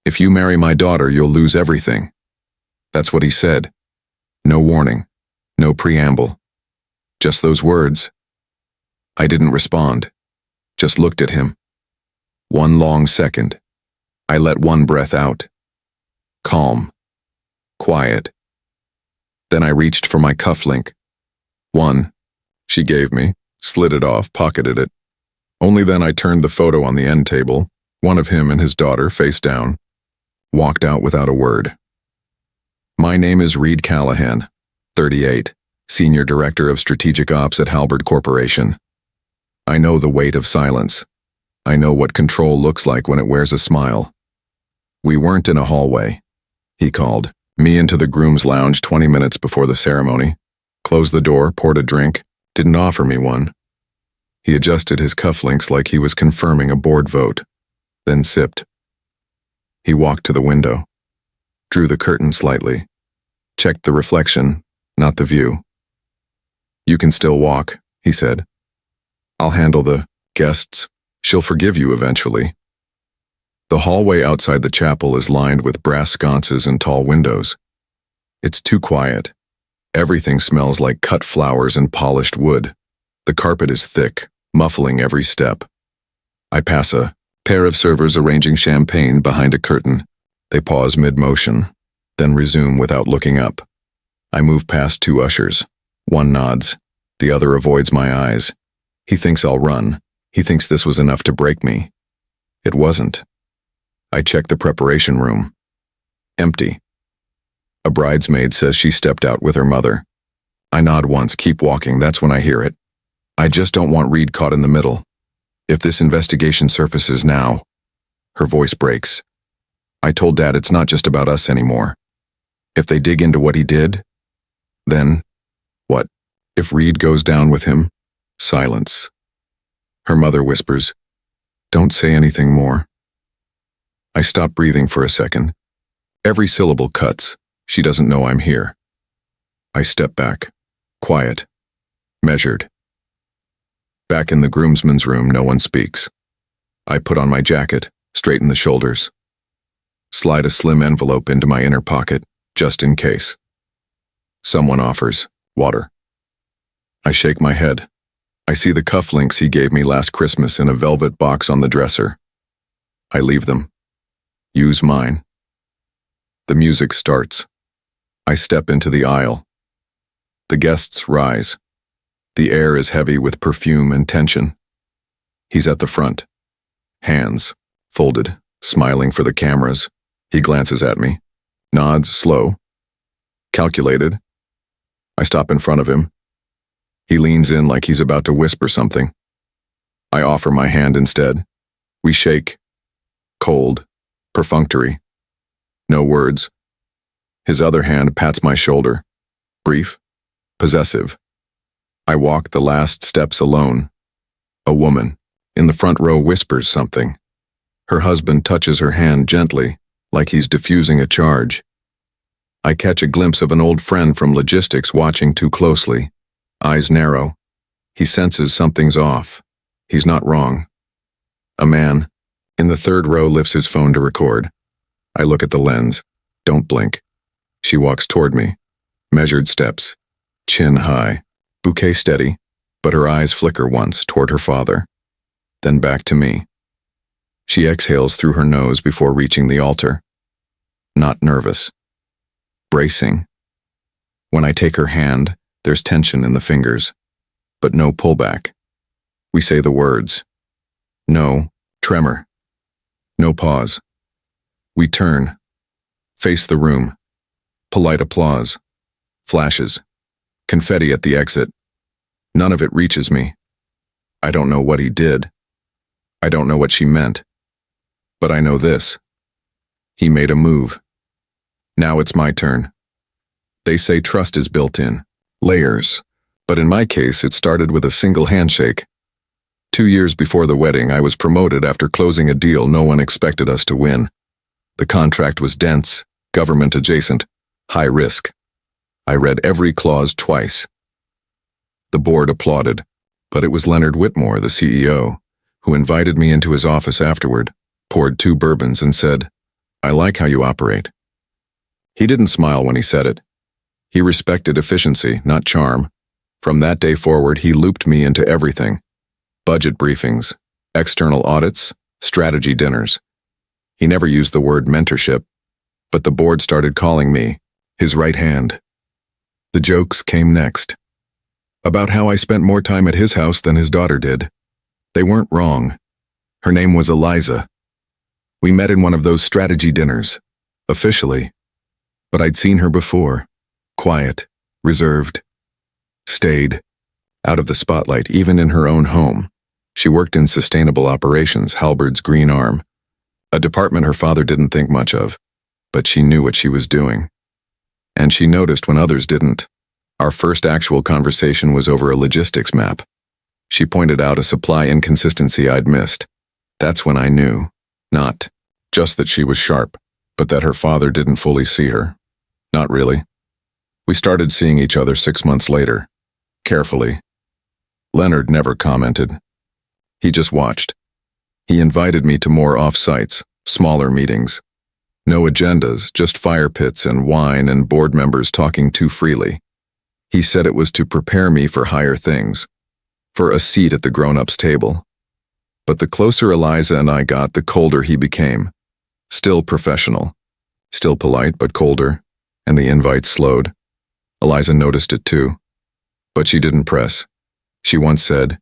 If you marry my daughter, you'll lose everything. That's what he said. No warning, no preamble. Just those words. I didn't respond, just looked at him. One long second. I let one breath out. Calm. Quiet. Then I reached for my cufflink. One. She gave me, slid it off, pocketed it. Only then I turned the photo on the end table, one of him and his daughter face down. Walked out without a word. My name is Reed Callahan, 38, Senior Director of Strategic Ops at Halberd Corporation. I know the weight of silence. I know what control looks like when it wears a smile. We weren't in a hallway. He called me into the groom's lounge 20 minutes before the ceremony, closed the door, poured a drink, didn't offer me one. He adjusted his cufflinks like he was confirming a board vote, then sipped. He walked to the window, drew the curtain slightly, checked the reflection, not the view. You can still walk, he said. I'll handle the guests. She'll forgive you eventually. The hallway outside the chapel is lined with brass sconces and tall windows. It's too quiet. Everything smells like cut flowers and polished wood. The carpet is thick, muffling every step. I pass a pair of servers arranging champagne behind a curtain. They pause mid-motion, then resume without looking up. I move past two ushers. One nods. The other avoids my eyes. He thinks I'll run. He thinks this was enough to break me. It wasn't. I check the preparation room. Empty. A bridesmaid says she stepped out with her mother. I nod once, keep walking, that's when I hear it. I just don't want Reed caught in the middle. If this investigation surfaces now, her voice breaks. I told Dad it's not just about us anymore. If they dig into what he did, then what? If Reed goes down with him? Silence. Her mother whispers, "Don't say anything more." I stop breathing for a second. Every syllable cuts. She doesn't know I'm here. I step back. Quiet. Measured. Back in the groomsman's room, no one speaks. I put on my jacket, straighten the shoulders. Slide a slim envelope into my inner pocket, just in case. Someone offers water. I shake my head. I see the cufflinks he gave me last Christmas in a velvet box on the dresser. I leave them. Use mine. The music starts. I step into the aisle. The guests rise. The air is heavy with perfume and tension. He's at the front. Hands folded, smiling for the cameras. He glances at me. Nods, slow. Calculated. I stop in front of him. He leans in like he's about to whisper something. I offer my hand instead. We shake. Cold. Perfunctory. No words. His other hand pats my shoulder. Brief. Possessive. I walk the last steps alone. A woman, in the front row, whispers something. Her husband touches her hand gently, like he's diffusing a charge. I catch a glimpse of an old friend from logistics watching too closely. Eyes narrow. He senses something's off. He's not wrong. A man, in the third row, lifts his phone to record. I look at the lens. Don't blink. She walks toward me. Measured steps. Chin high. Bouquet steady, but her eyes flicker once toward her father. Then back to me. She exhales through her nose before reaching the altar. Not nervous. Bracing. When I take her hand, there's tension in the fingers, but no pullback. We say the words. No tremor. No pause. We turn. Face the room. Polite applause. Flashes. Confetti at the exit. None of it reaches me. I don't know what he did. I don't know what she meant. But I know this. He made a move. Now it's my turn. They say trust is built in. Layers. But in my case, it started with a single handshake. 2 years before the wedding, I was promoted after closing a deal no one expected us to win. The contract was dense, government adjacent, high risk. I read every clause twice. The board applauded, but it was Leonard Whitmore, the CEO, who invited me into his office afterward, poured 2 bourbons and said, I like how you operate. He didn't smile when he said it. He respected efficiency, not charm. From that day forward, he looped me into everything. Budget briefings, external audits, strategy dinners. He never used the word mentorship, but the board started calling me his right hand. The jokes came next. About how I spent more time at his house than his daughter did. They weren't wrong. Her name was Eliza. We met in one of those strategy dinners, officially. But I'd seen her before. Quiet, reserved. Stayed. Out of the spotlight, even in her own home. She worked in sustainable operations, Halberd's green arm. A department her father didn't think much of. But she knew what she was doing. And she noticed when others didn't. Our first actual conversation was over a logistics map. She pointed out a supply inconsistency I'd missed. That's when I knew. Not just that she was sharp, but that her father didn't fully see her. Not really. We started seeing each other 6 months later. Carefully. Leonard never commented. He just watched. He invited me to more off-sites, smaller meetings. No agendas, just fire pits and wine and board members talking too freely. He said it was to prepare me for higher things, for a seat at the grown-ups' table. But the closer Eliza and I got, the colder he became. Still professional. Still polite, but colder, and the invites slowed. Eliza noticed it too. But she didn't press. She once said,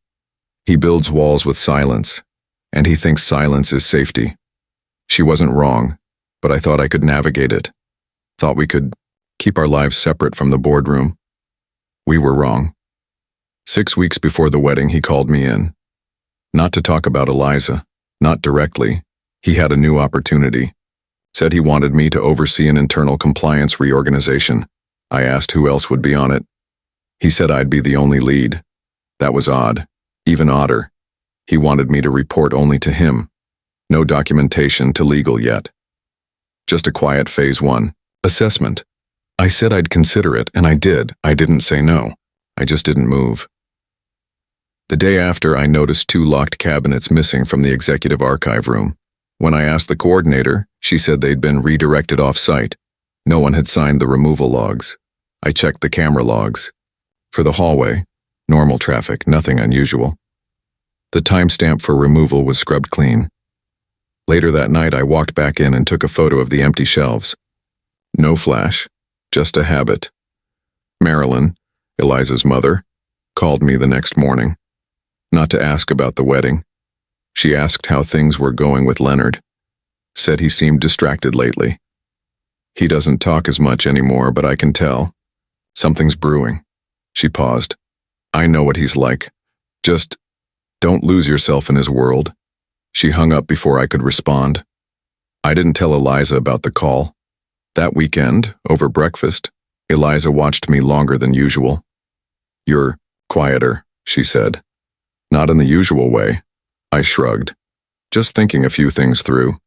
"He builds walls with silence, and he thinks silence is safety." She wasn't wrong, but I thought I could navigate it. Thought we could keep our lives separate from the boardroom. We were wrong. 6 weeks before the wedding, he called me in. Not to talk about Eliza, not directly. He had a new opportunity. Said he wanted me to oversee an internal compliance reorganization. I asked who else would be on it. He said I'd be the only lead. That was odd. Even odder. He wanted me to report only to him. No documentation to legal yet. Just a quiet phase 1 assessment. I said I'd consider it, and I did. I didn't say no. I just didn't move. The day after, I noticed 2 locked cabinets missing from the executive archive room. When I asked the coordinator, she said they'd been redirected off-site. No one had signed the removal logs. I checked the camera logs. For the hallway, normal traffic, nothing unusual. The timestamp for removal was scrubbed clean. Later that night, I walked back in and took a photo of the empty shelves. No flash, just a habit. Marilyn, Eliza's mother, called me the next morning. Not to ask about the wedding. She asked how things were going with Leonard. Said he seemed distracted lately. He doesn't talk as much anymore, but I can tell. Something's brewing. She paused. I know what he's like. Just don't lose yourself in his world. She hung up before I could respond. I didn't tell Eliza about the call. That weekend, over breakfast, Eliza watched me longer than usual. You're quieter, she said. Not in the usual way. I shrugged. Just thinking a few things through.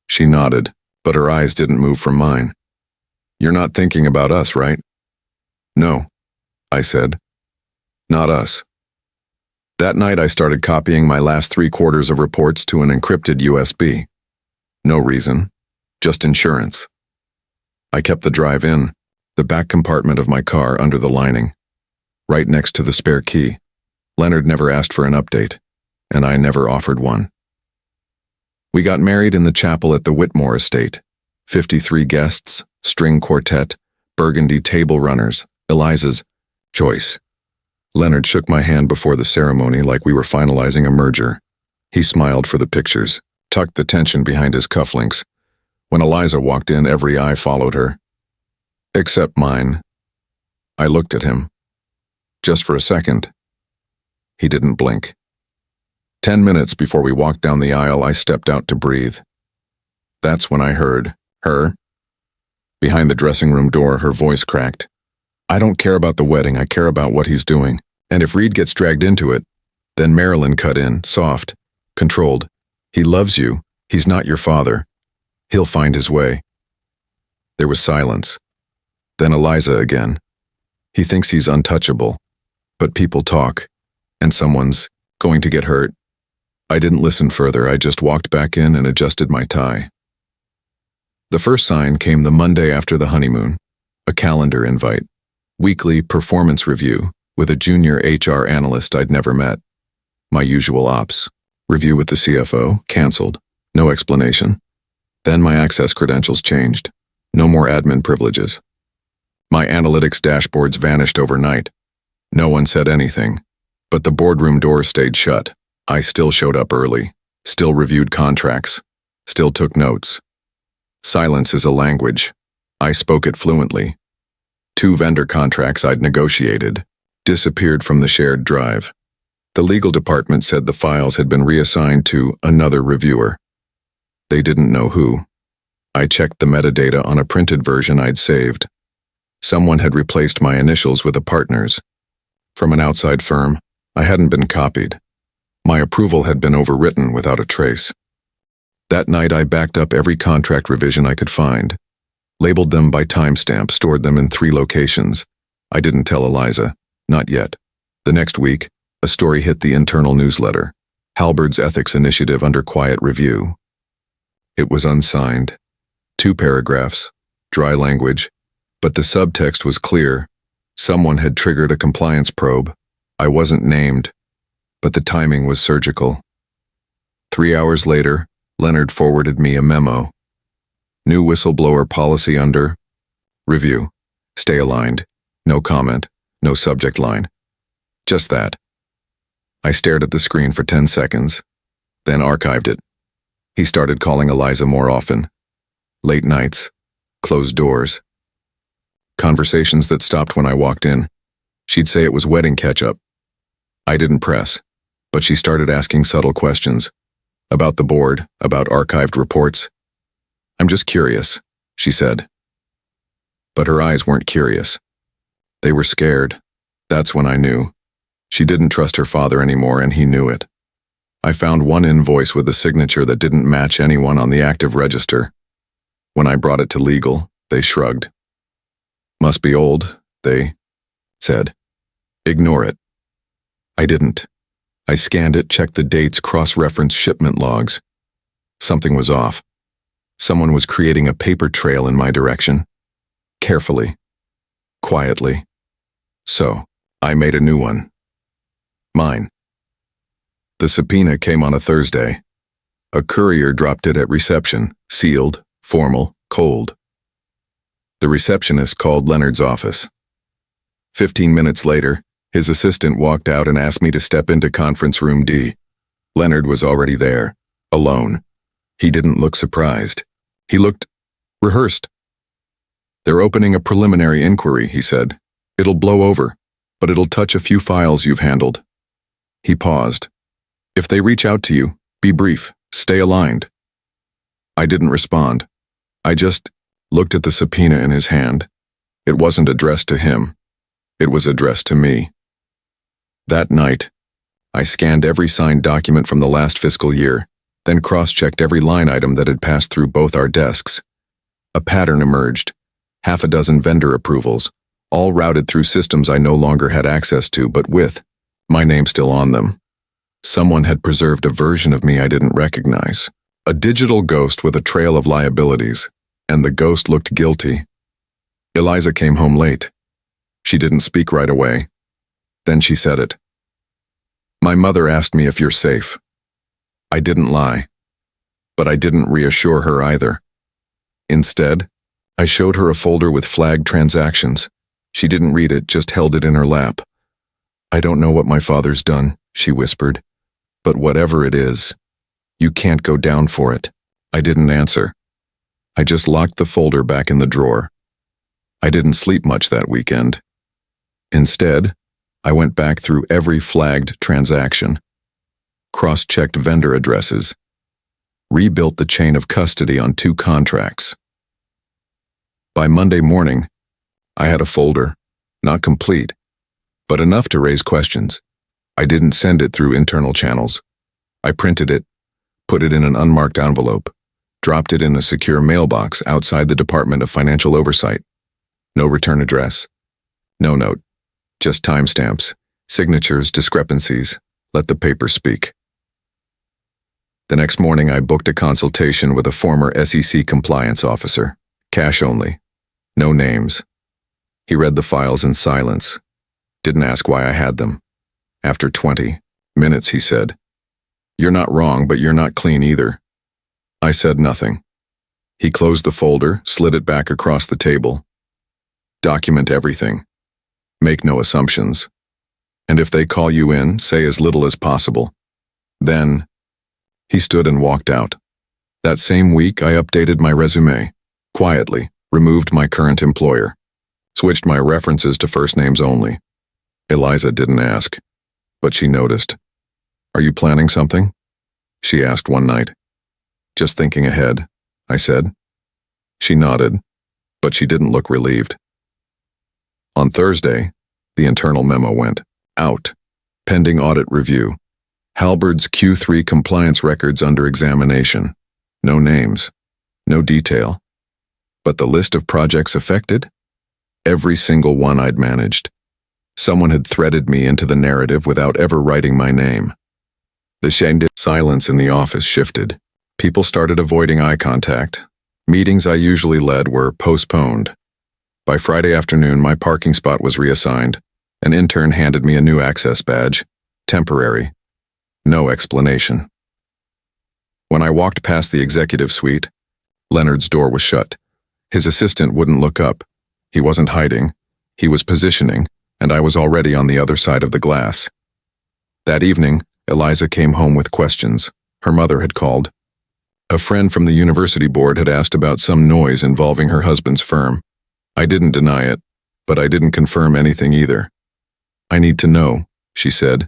She nodded, but her eyes didn't move from mine. You're not thinking about us, right? No, I said. Not us. That night I started copying my last 3/4 of reports to an encrypted USB. No reason, just insurance. I kept the drive in, the back compartment of my car under the lining, right next to the spare key. Leonard never asked for an update, and I never offered one. We got married in the chapel at the Whitmore estate. 53 guests, string quartet, burgundy table runners, Eliza's choice. Leonard shook my hand before the ceremony like we were finalizing a merger. He smiled for the pictures, tucked the tension behind his cufflinks. When Eliza walked in, every eye followed her. Except mine. I looked at him. Just for a second. He didn't blink. 10 minutes before we walked down the aisle, I stepped out to breathe. That's when I heard her. Behind the dressing room door, her voice cracked. I don't care about the wedding, I care about what he's doing. And if Reed gets dragged into it, then Marilyn cut in, soft, controlled. He loves you. He's not your father. He'll find his way. There was silence. Then Eliza again. He thinks he's untouchable. But people talk, and someone's going to get hurt. I didn't listen further, I just walked back in and adjusted my tie. The first sign came the Monday after the honeymoon, a calendar invite, weekly performance review with a junior HR analyst I'd never met. My usual ops, review with the CFO, canceled, no explanation. Then my access credentials changed, no more admin privileges. My analytics dashboards vanished overnight. No one said anything, but the boardroom doors stayed shut. I still showed up early, still reviewed contracts, still took notes. Silence is a language. I spoke it fluently. 2 vendor contracts I'd negotiated disappeared from the shared drive. The legal department said the files had been reassigned to another reviewer. They didn't know who. I checked the metadata on a printed version I'd saved. Someone had replaced my initials with a partner's. From an outside firm, I hadn't been copied. My approval had been overwritten without a trace. That night I backed up every contract revision I could find, labeled them by timestamp, stored them in 3 locations. I didn't tell Eliza, not yet. The next week, a story hit the internal newsletter, Halberd's Ethics Initiative under quiet review. It was unsigned, 2 paragraphs, dry language, but the subtext was clear. Someone had triggered a compliance probe. I wasn't named, but the timing was surgical. 3 hours later, Leonard forwarded me a memo. New whistleblower policy under review. Stay aligned. No comment, no subject line. Just that. I stared at the screen for 10 seconds, then archived it. He started calling Eliza more often. Late nights, closed doors. Conversations that stopped when I walked in. She'd say it was wedding catch-up. I didn't press, but she started asking subtle questions. About the board, about archived reports. I'm just curious, she said. But her eyes weren't curious. They were scared. That's when I knew. She didn't trust her father anymore, and he knew it. I found one invoice with a signature that didn't match anyone on the active register. When I brought it to legal, they shrugged. Must be old, they said. Ignore it. I didn't. I scanned it, checked the dates, cross-referenced shipment logs. Something was off. Someone was creating a paper trail in my direction. Carefully. Quietly. So, I made a new one. Mine. The subpoena came on a Thursday. A courier dropped it at reception, sealed, formal, cold. The receptionist called Leonard's office. 15 minutes later, his assistant walked out and asked me to step into conference room D. Leonard was already there, alone. He didn't look surprised. He looked rehearsed. They're opening a preliminary inquiry, he said. It'll blow over, but it'll touch a few files you've handled. He paused. If they reach out to you, be brief, stay aligned. I didn't respond. I just looked at the subpoena in his hand. It wasn't addressed to him. It was addressed to me. That night, I scanned every signed document from the last fiscal year, then cross-checked every line item that had passed through both our desks. A pattern emerged. 6 vendor approvals, all routed through systems I no longer had access to, but with my name still on them. Someone had preserved a version of me I didn't recognize. A digital ghost with a trail of liabilities, and the ghost looked guilty. Eliza came home late. She didn't speak right away. Then she said it. My mother asked me if you're safe. I didn't lie, but I didn't reassure her either. Instead, I showed her a folder with flagged transactions. She didn't read it, just held it in her lap. I don't know what my father's done, she whispered, but whatever it is, you can't go down for it. I didn't answer. I just locked the folder back in the drawer. I didn't sleep much that weekend. Instead, I went back through every flagged transaction, cross-checked vendor addresses, rebuilt the chain of custody on 2 contracts. By Monday morning, I had a folder, not complete, but enough to raise questions. I didn't send it through internal channels. I printed it, put it in an unmarked envelope, dropped it in a secure mailbox outside the Department of Financial Oversight. No return address. No note. Just timestamps, signatures, discrepancies. Let the paper speak. The next morning, I booked a consultation with a former SEC compliance officer. Cash only. No names. He read the files in silence. Didn't ask why I had them. After 20 minutes, he said, "You're not wrong, but you're not clean either." I said nothing. He closed the folder, slid it back across the table. "Document everything. Make no assumptions. And if they call you in, say as little as possible. Then..." He stood and walked out. That same week, I updated my resume. Quietly, removed my current employer. Switched my references to first names only. Eliza didn't ask, but she noticed. "Are you planning something?" she asked one night. "Just thinking ahead," I said. She nodded, but she didn't look relieved. On Thursday, the internal memo went out. Pending audit review. Halberd's Q3 compliance records under examination. No names. No detail. But the list of projects affected? Every single one I'd managed. Someone had threaded me into the narrative without ever writing my name. The shamed silence in the office shifted. People started avoiding eye contact. Meetings I usually led were postponed. By Friday afternoon, my parking spot was reassigned. An intern handed me a new access badge. Temporary. No explanation. When I walked past the executive suite, Leonard's door was shut. His assistant wouldn't look up. He wasn't hiding. He was positioning, and I was already on the other side of the glass. That evening, Eliza came home with questions. Her mother had called. A friend from the university board had asked about some noise involving her husband's firm. I didn't deny it, but I didn't confirm anything either. "I need to know," she said.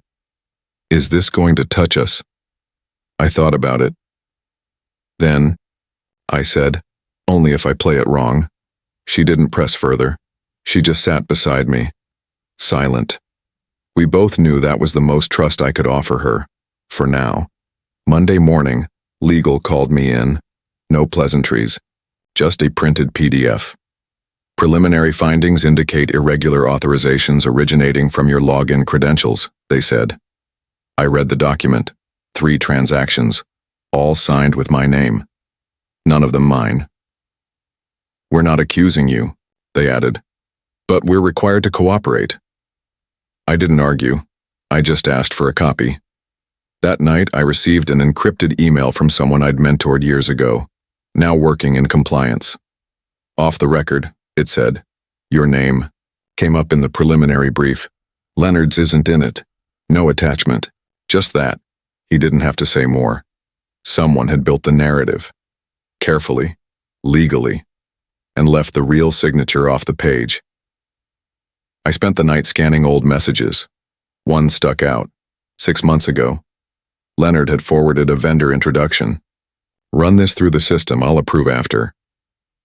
"Is this going to touch us?" I thought about it. "Then," I said, "only if I play it wrong." She didn't press further. She just sat beside me, silent. We both knew that was the most trust I could offer her, for now. Monday morning, legal called me in. No pleasantries, just a printed PDF. "Preliminary findings indicate irregular authorizations originating from your login credentials," they said. I read the document. 3 transactions, all signed with my name. None of them mine. "We're not accusing you," they added, "but we're required to cooperate." I didn't argue. I just asked for a copy. That night, I received an encrypted email from someone I'd mentored years ago, now working in compliance. Off the record, it said, "Your name came up in the preliminary brief. Leonard's isn't in it. No attachment. Just that." He didn't have to say more. Someone had built the narrative. Carefully, legally, and left the real signature off the page. I spent the night scanning old messages. One stuck out. 6 months ago, Leonard had forwarded a vendor introduction. "Run this through the system, I'll approve after."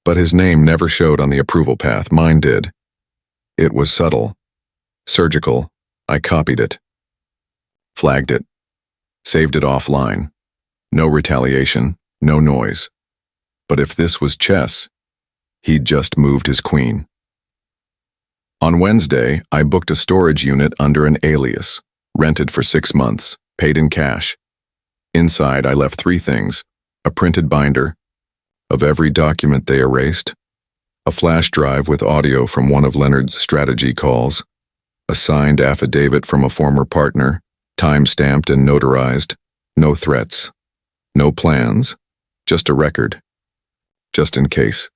But his name never showed on the approval path, mine did. It was subtle. Surgical. I copied it. Flagged it. Saved it offline. No retaliation, no noise. But if this was chess, he'd just moved his queen. On Wednesday, I booked a storage unit under an alias, rented for 6 months, paid in cash. Inside, I left 3 things: a printed binder of every document they erased, a flash drive with audio from one of Leonard's strategy calls, a signed affidavit from a former partner, time-stamped and notarized, no threats, no plans, just a record, just in case.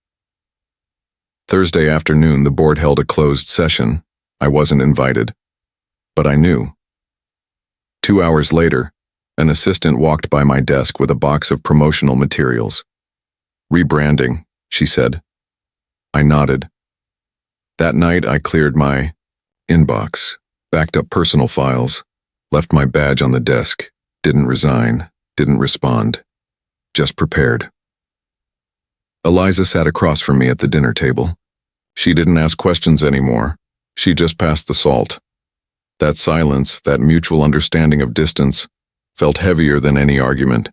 Thursday afternoon, the board held a closed session. I wasn't invited, but I knew. 2 hours later, an assistant walked by my desk with a box of promotional materials. "Rebranding," she said. I nodded. That night, I cleared my inbox, backed up personal files, left my badge on the desk, didn't resign, didn't respond, just prepared. Eliza sat across from me at the dinner table. She didn't ask questions anymore. She just passed the salt. That silence, that mutual understanding of distance, felt heavier than any argument.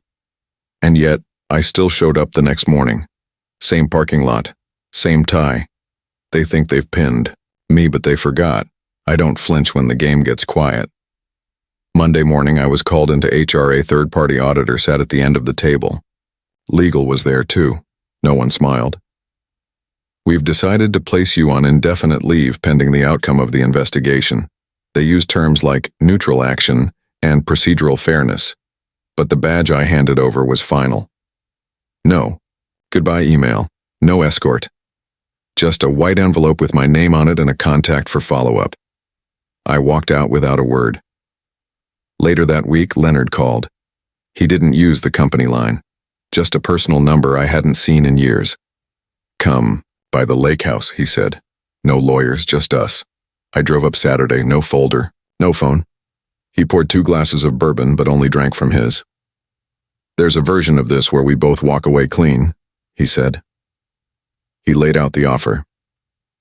And yet, I still showed up the next morning. Same parking lot, same tie. They think they've pinned me, but they forgot. I don't flinch when the game gets quiet. Monday morning, I was called into HR. A third-party auditor sat at the end of the table. Legal was there, too. No one smiled. We've decided to place you on indefinite leave pending the outcome of the investigation. They used terms like neutral action and procedural fairness, but the badge I handed over was final. No. Goodbye email. No escort. Just a white envelope with my name on it and a contact for follow-up. I walked out without a word. Later that week, Leonard called. He didn't use the company line, just a personal number I hadn't seen in years. Come by the lake house, he said. No lawyers, just us. I drove up Saturday, no folder, no phone. He poured 2 glasses of bourbon, but only drank from his. There's a version of this where we both walk away clean, he said. He laid out the offer.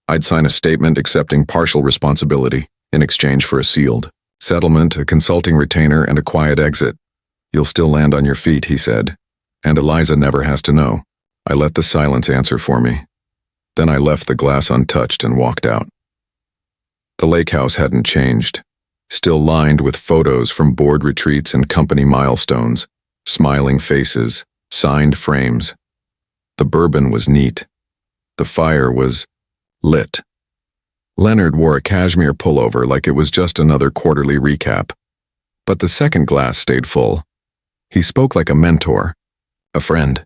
I'd sign a statement accepting partial responsibility in exchange for a sealed settlement, a consulting retainer, and a quiet exit. You'll still land on your feet, he said, and Eliza never has to know. I let the silence answer for me. Then I left the glass untouched and walked out. The lake house hadn't changed, still lined with photos from board retreats and company milestones, smiling faces, signed frames. The bourbon was neat. The fire was lit. Leonard wore a cashmere pullover like it was just another quarterly recap. But the second glass stayed full. He spoke like a mentor, a friend,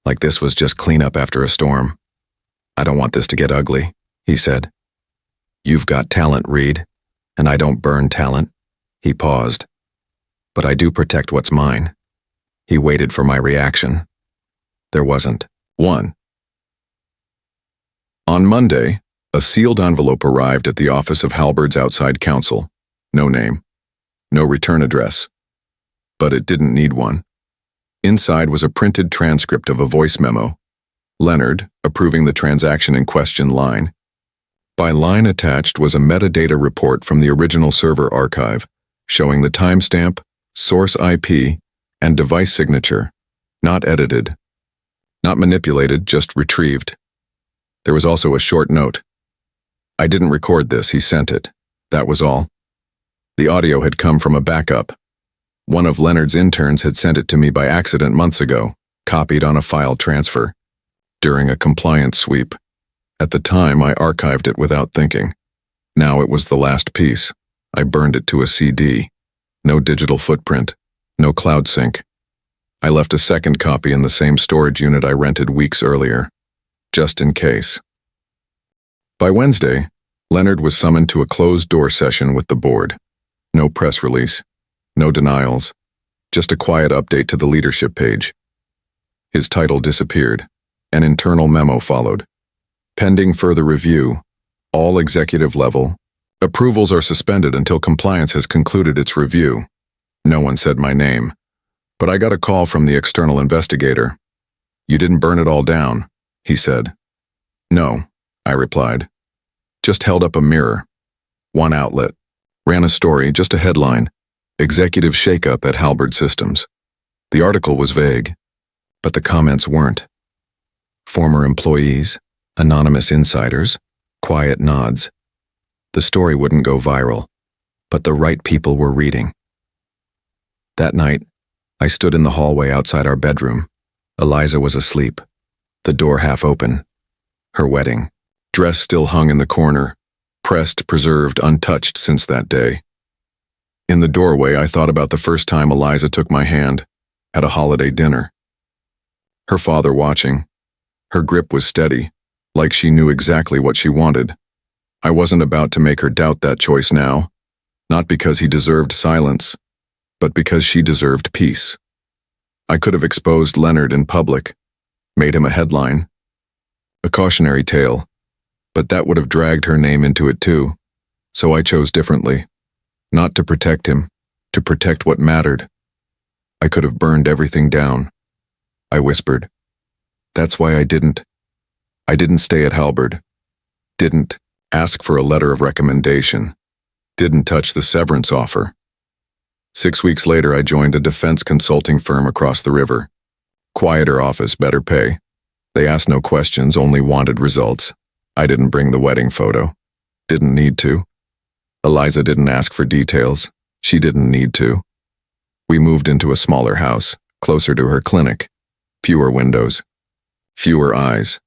like this was just cleanup after a storm. I don't want this to get ugly, he said. You've got talent, Reed, and I don't burn talent. He paused. But I do protect what's mine. He waited for my reaction. There wasn't one. On Monday, a sealed envelope arrived at the office of Halberd's outside counsel. No name. No return address. But it didn't need one. Inside was a printed transcript of a voice memo. Leonard, approving the transaction in question line. By line attached was a metadata report from the original server archive, showing the timestamp, source IP, and device signature, not edited. Not manipulated, just retrieved. There was also a short note. I didn't record this, he sent it. That was all. The audio had come from a backup. One of Leonard's interns had sent it to me by accident months ago, copied on a file transfer, during a compliance sweep. At the time, I archived it without thinking. Now it was the last piece. I burned it to a CD. No digital footprint. No cloud sync. I left a second copy in the same storage unit I rented weeks earlier, just in case. By Wednesday, Leonard was summoned to a closed-door session with the board. No press release. No denials. Just a quiet update to the leadership page. His title disappeared. An internal memo followed. Pending further review, all executive level, approvals are suspended until compliance has concluded its review. No one said my name, but I got a call from the external investigator. You didn't burn it all down, he said. No, I replied. Just held up a mirror. One outlet. Ran a story, just a headline. Executive shakeup at Halberd Systems. The article was vague, but the comments weren't. Former employees, anonymous insiders, quiet nods. The story wouldn't go viral, but the right people were reading. That night, I stood in the hallway outside our bedroom. Eliza was asleep, the door half open. Her wedding dress still hung in the corner, pressed, preserved, untouched since that day. In the doorway, I thought about the first time Eliza took my hand at a holiday dinner. Her father watching. Her grip was steady, like she knew exactly what she wanted. I wasn't about to make her doubt that choice now, not because he deserved silence, but because she deserved peace. I could have exposed Leonard in public, made him a headline, a cautionary tale, but that would have dragged her name into it too, so I chose differently. Not to protect him, to protect what mattered. I could have burned everything down. I whispered. That's why I didn't. I didn't stay at Halberd. Didn't ask for a letter of recommendation. Didn't touch the severance offer. 6 weeks later, I joined a defense consulting firm across the river. Quieter office, better pay. They asked no questions, only wanted results. I didn't bring the wedding photo. Didn't need to. Eliza didn't ask for details. She didn't need to. We moved into a smaller house, closer to her clinic. Fewer windows. Fewer eyes.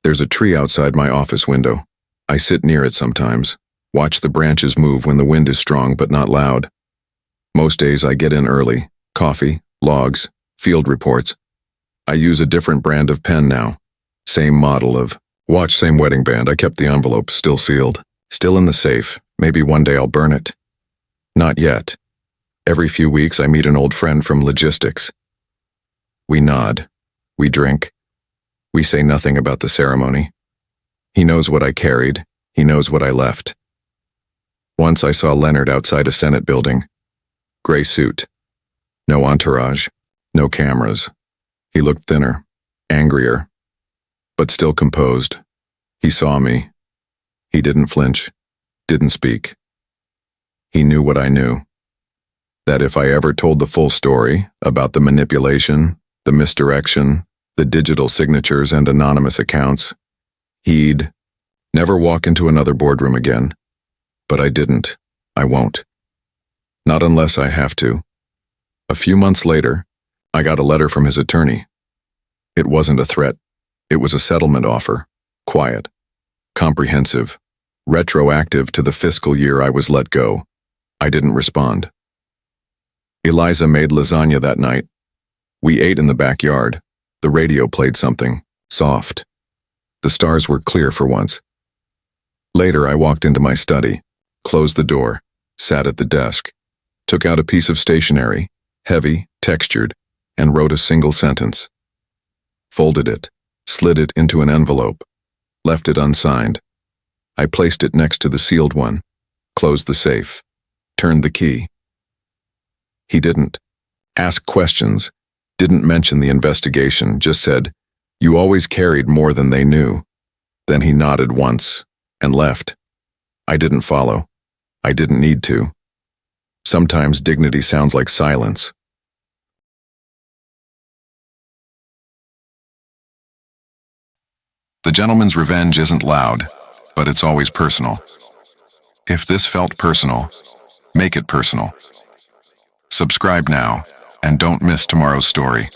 There's a tree outside my office window. I sit near it sometimes, watch the branches move when the wind is strong but not loud. Most days I get in early. Coffee, logs, field reports. I use a different brand of pen now. Same model of watch, same wedding band. I kept the envelope, still sealed. Still in the safe. Maybe one day I'll burn it. Not yet. Every few weeks I meet an old friend from logistics. We nod. We drink. We say nothing about the ceremony. He knows what I carried. He knows what I left. Once I saw Leonard outside a Senate building. Gray suit. No entourage. No cameras. He looked thinner. Angrier. But still composed. He saw me. He didn't flinch. Didn't speak. He knew what I knew. That if I ever told the full story about the manipulation, the misdirection, the digital signatures and anonymous accounts, he'd never walk into another boardroom again. But I didn't. I won't. Not unless I have to. A few months later, I got a letter from his attorney. It wasn't a threat. It was a settlement offer. Quiet. Comprehensive. Retroactive to the fiscal year I was let go. I didn't respond. Eliza made lasagna that night. We ate in the backyard. The radio played something. Soft. The stars were clear for once. Later I walked into my study, closed the door, sat at the desk, took out a piece of stationery, heavy, textured, and wrote a single sentence. Folded it, slid it into an envelope, left it unsigned. I placed it next to the sealed one, closed the safe, turned the key. He didn't ask questions, didn't mention the investigation, just said, "You always carried more than they knew." Then he nodded once and left. I didn't follow. I didn't need to. Sometimes dignity sounds like silence. The gentleman's revenge isn't loud, but it's always personal. If this felt personal, make it personal. Subscribe now, and don't miss tomorrow's story.